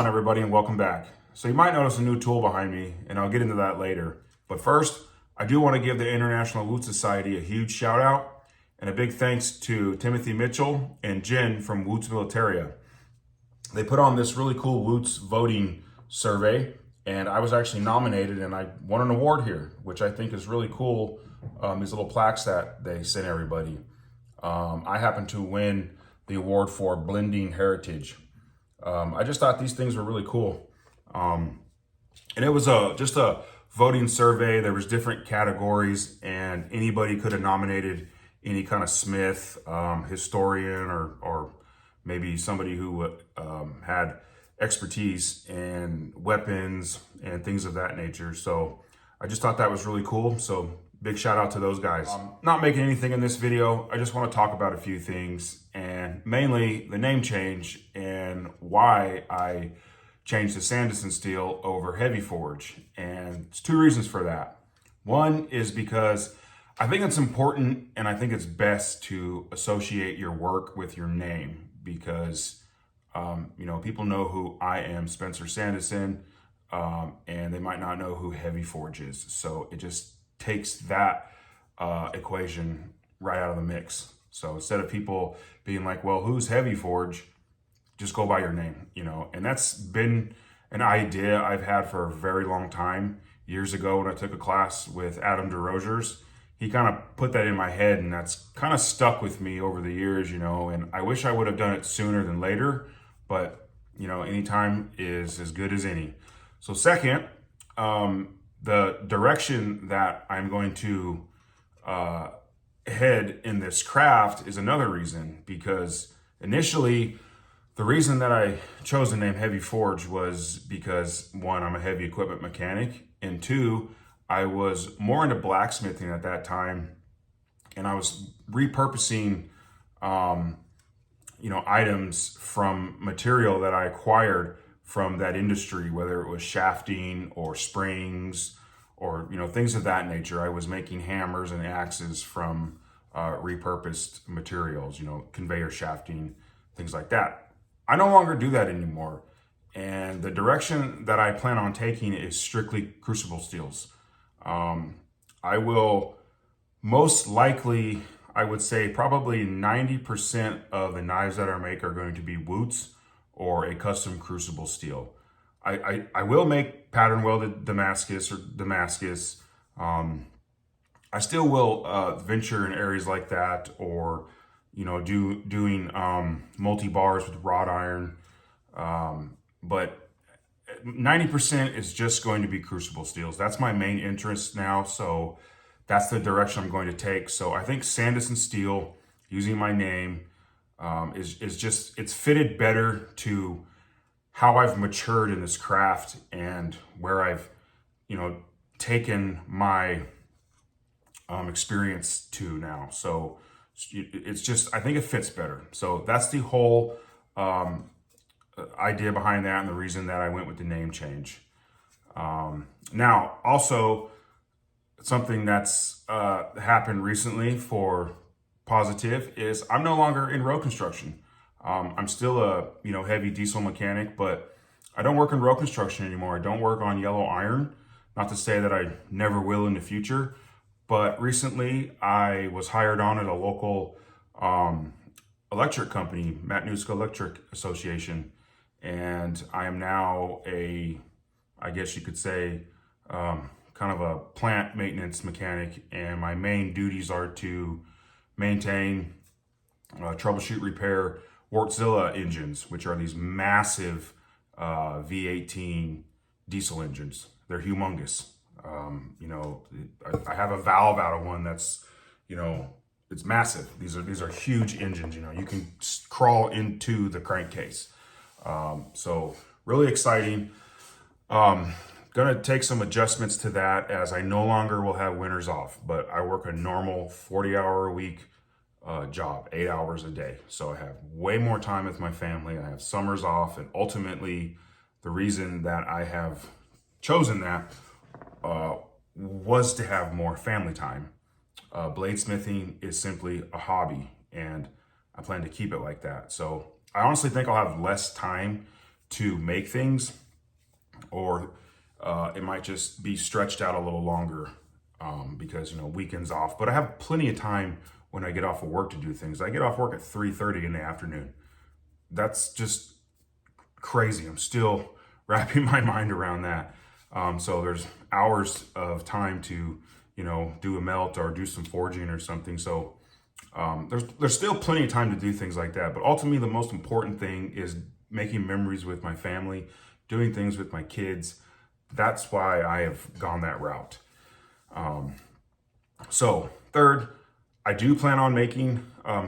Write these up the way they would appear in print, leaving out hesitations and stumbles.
on, everybody, and welcome back. So you might notice a new tool behind me, and I'll get into that later. But first, I do want to give the International Wood Society a huge shout out and a big thanks to Timothy Mitchell and Jen from Woots Militaria. They put on this really cool Woots voting survey, and I was actually nominated, and I won an award here, which I think is really cool. These little plaques that they sent everybody. I happened to win the award for blending heritage. I just thought these things were really cool. And it was just a voting survey. There was different categories, and anybody could have nominated any kind of smith, historian, or maybe somebody who had expertise in weapons and things of that nature. So I just thought that was really cool. So big shout out to those guys. Not making anything in this video. I just want to talk about a few things, and mainly the name change and why I changed to Sandison Steel over Heavy Forge. And it's two reasons for that. One is because I think it's important, and I think it's best to associate your work with your name, because people know who I am, Spencer Sandison, and they might not know who Heavy Forge is. So it just takes that equation right out of the mix. So instead of people being like, well, who's Heavy Forge? Just go by your name, and that's been an idea I've had for a very long time. Years ago, when I took a class with Adam DeRogers, he kind of put that in my head, and that's kind of stuck with me over the years, and I wish I would have done it sooner than later, but any time is as good as any. So second, the direction that I'm going to head in this craft is another reason, because initially the reason that I chose the name Heavy Forge was because, one, I'm a heavy equipment mechanic, and two, I was more into blacksmithing at that time, and I was repurposing items from material that I acquired from that industry, whether it was shafting or springs or things of that nature. I was making hammers and axes from repurposed materials, conveyor shafting, things like that. I no longer do that anymore, and the direction that I plan on taking is strictly crucible steels. I will most likely, I would say probably 90% of the knives that I make are going to be Woots or a custom crucible steel. I will make pattern welded Damascus. I still will venture in areas like that, or doing multi-bars with wrought iron. But 90% is just going to be crucible steels. That's my main interest now. So that's the direction I'm going to take. So I think Sandison Steel, using my name, it's fitted better to how I've matured in this craft and where I've, taken my experience to now. So it's just, I think it fits better. So that's the whole idea behind that, and the reason that I went with the name change. Now, also something that's happened recently for positive is I'm no longer in road construction. I'm still a heavy diesel mechanic, but I don't work in road construction anymore. I don't work on yellow iron. Not to say that I never will in the future, but recently I was hired on at a local electric company, Matanuska Electric Association, and I am now I guess you could say, kind of a plant maintenance mechanic, and my main duties are to maintain, troubleshoot, repair Wartzilla engines, which are these massive V18 diesel engines. They're humongous. I have a valve out of one that's, it's massive. These are huge engines. You can crawl into the crankcase. So really exciting. Gonna take some adjustments to that, as I no longer will have winters off, but I work a normal 40-hour-a-week job, 8 hours a day. So I have way more time with my family. I have summers off, and ultimately the reason that I have chosen that was to have more family time. Bladesmithing is simply a hobby, and I plan to keep it like that. So I honestly think I'll have less time to make things, or it might just be stretched out a little longer because, you know, weekends off. But I have plenty of time when I get off of work to do things. I get off work at 3:30 in the afternoon. That's just crazy. I'm still wrapping my mind around that. So there's hours of time to, you know, do a melt or do some forging or something. So there's still plenty of time to do things like that. But ultimately, the most important thing is making memories with my family, doing things with my kids. That's why I have gone that route. So third, I do plan on making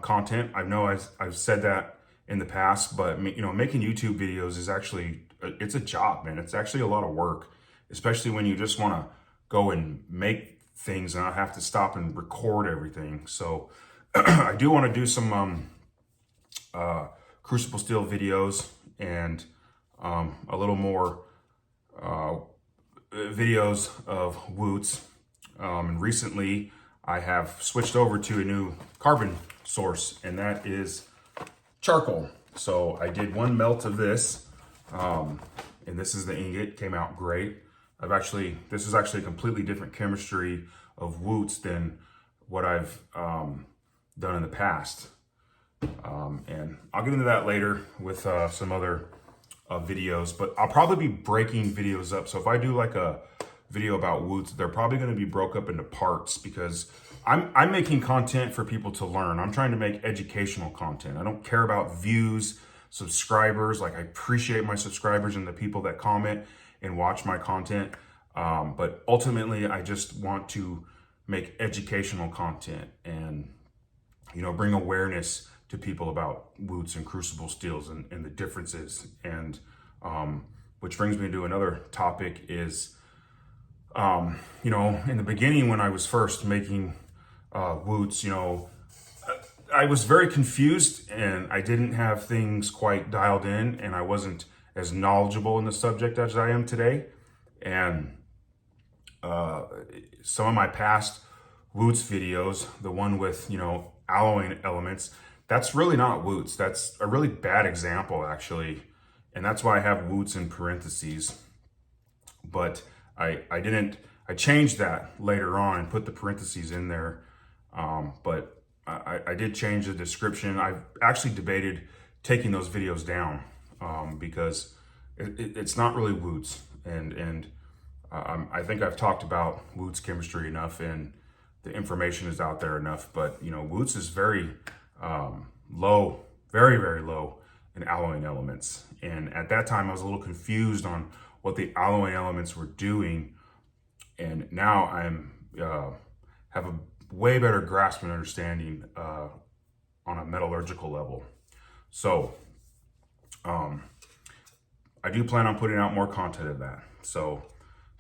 content. I know I've said that in the past, but you know, making YouTube videos is actually, it's a job, man. It's actually a lot of work, especially when you just want to go and make things and not have to stop and record everything. So I do want to do some crucible steel videos and a little more videos of woots. And recently I have switched over to a new carbon source, and that is charcoal. So I did one melt of this, and this is the ingot. Came out great. This is actually a completely different chemistry of woots than what I've done in the past. And I'll get into that later with some other videos, but I'll probably be breaking videos up. So if I do like a video about woots, they're probably going to be broke up into parts, because I'm making content for people to learn. I'm trying to make educational content. I don't care about views, subscribers. Like, I appreciate my subscribers and the people that comment and watch my content. But ultimately, I just want to make educational content and, you know, bring awareness to people about woots and crucible steels and the differences. And which brings me to another topic is, you know, in the beginning when I was first making woots, you know, I was very confused and I didn't have things quite dialed in, and I wasn't as knowledgeable in the subject as I am today. And some of my past woots videos, the one with, you know, alloying elements, that's really not woots. That's a really bad example, actually. And that's why I have woots in parentheses. But I changed that later on and put the parentheses in there. But I did change the description. I've actually debated taking those videos down because it's not really woots. And I think I've talked about woots chemistry enough, and the information is out there enough. But, you know, woots is very low, very, very low in alloying elements. And at that time, I was a little confused on what the alloying elements were doing. And now have a way better grasp and understanding on a metallurgical level. So I do plan on putting out more content of that. So,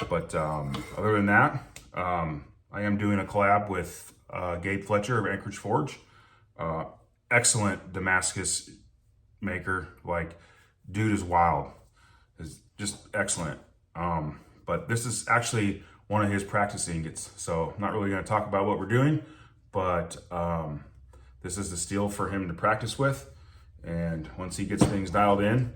but other than that, I am doing a collab with Gabe Fletcher of Anchorage Forge. Excellent Damascus maker. Like, dude is wild. Is just excellent. But this is actually one of his practice ingots. So I'm not really going to talk about what we're doing, but this is the steel for him to practice with. And once he gets things dialed in,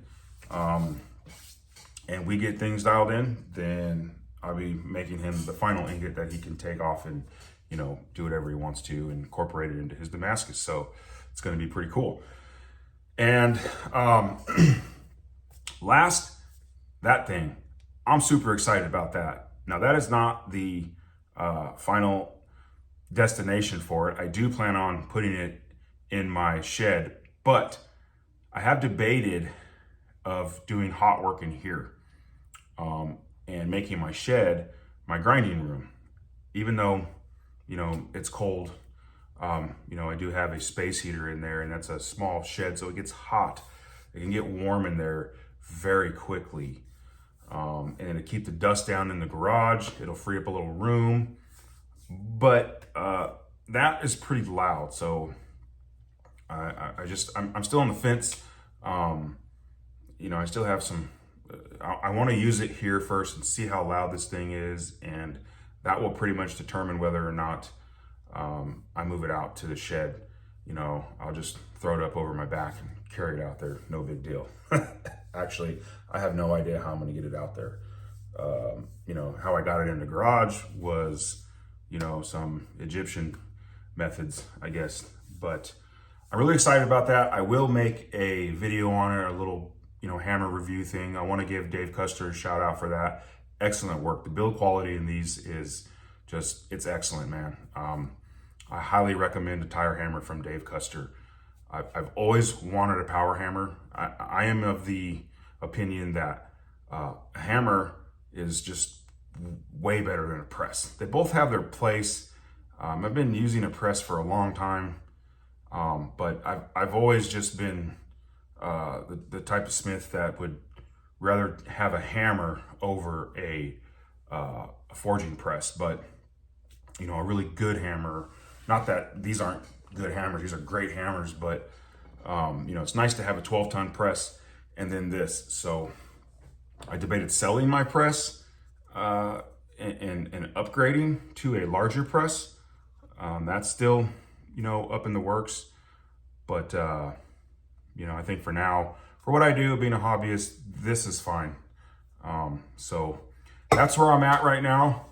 and we get things dialed in, then I'll be making him the final ingot that he can take off and, you know, do whatever he wants to, incorporate it into his Damascus. So it's going to be pretty cool. And last, that thing, I'm super excited about that. Now, that is not the final destination for it. I do plan on putting it in my shed, but I have debated of doing hot work in here and making my shed my grinding room. Even though, you know, it's cold, you know, I do have a space heater in there, and that's a small shed, so it gets hot. It can get warm in there very quickly. And to keep the dust down in the garage, it'll free up a little room. But that is pretty loud, so I'm still on the fence. You know, I still have some, I want to use it here first and see how loud this thing is, and that will pretty much determine whether or not I move it out to the shed. you know, I'll just throw it up over my back and carry it out there. No big deal. Actually, I have no idea how I'm going to get it out there. You know, how I got it in the garage was, you know, some Egyptian methods, I guess. But I'm really excited about that. I will make a video on it, a little, you know, hammer review thing. I want to give Dave Custer a shout out for that. Excellent work. The build quality in these is just, it's excellent, man. I highly recommend a tire hammer from Dave Custer. I've always wanted a power hammer. I am of the opinion that a hammer is just way better than a press. They both have their place. I've been using a press for a long time, but I've always just been the type of smith that would rather have a hammer over a forging press. But you know, a really good hammer, not that these aren't good hammers, these are great hammers, but you know, it's nice to have a 12-ton press and then this. So I debated selling my press and upgrading to a larger press. That's still, you know, up in the works. But, you know, I think for now, for what I do, being a hobbyist, this is fine. So that's where I'm at right now.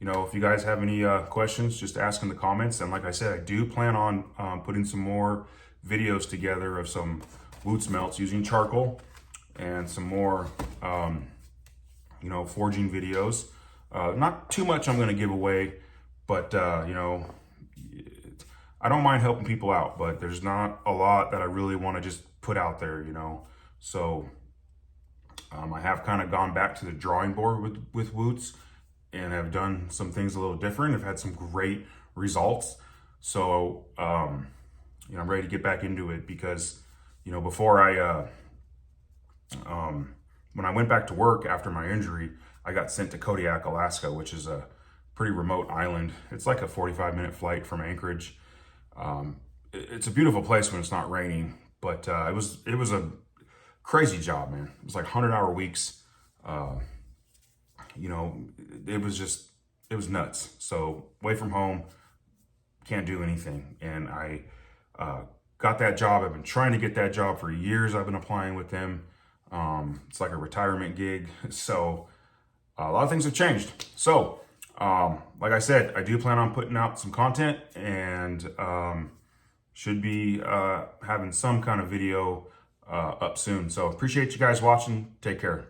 You know, if you guys have any questions, just ask in the comments. And like I said, I do plan on putting some more videos together of some Woots melts using charcoal and some more, you know, forging videos. Not too much I'm going to give away, but, you know, I don't mind helping people out, but there's not a lot that I really want to just put out there, you know. So I have kind of gone back to the drawing board with Woots and have done some things a little different. I've had some great results. So, you know, I'm ready to get back into it because, you know, before I, when I went back to work after my injury, I got sent to Kodiak, Alaska, which is a pretty remote island. It's like a 45-minute flight from Anchorage. It's a beautiful place when it's not raining, but it was a crazy job, man. It was like 100-hour weeks. You know, it was nuts. So away from home, can't do anything. And I got that job. I've been trying to get that job for years. I've been applying with them. It's like a retirement gig. So a lot of things have changed. So like I said, I do plan on putting out some content and should be having some kind of video up soon. So appreciate you guys watching. Take care.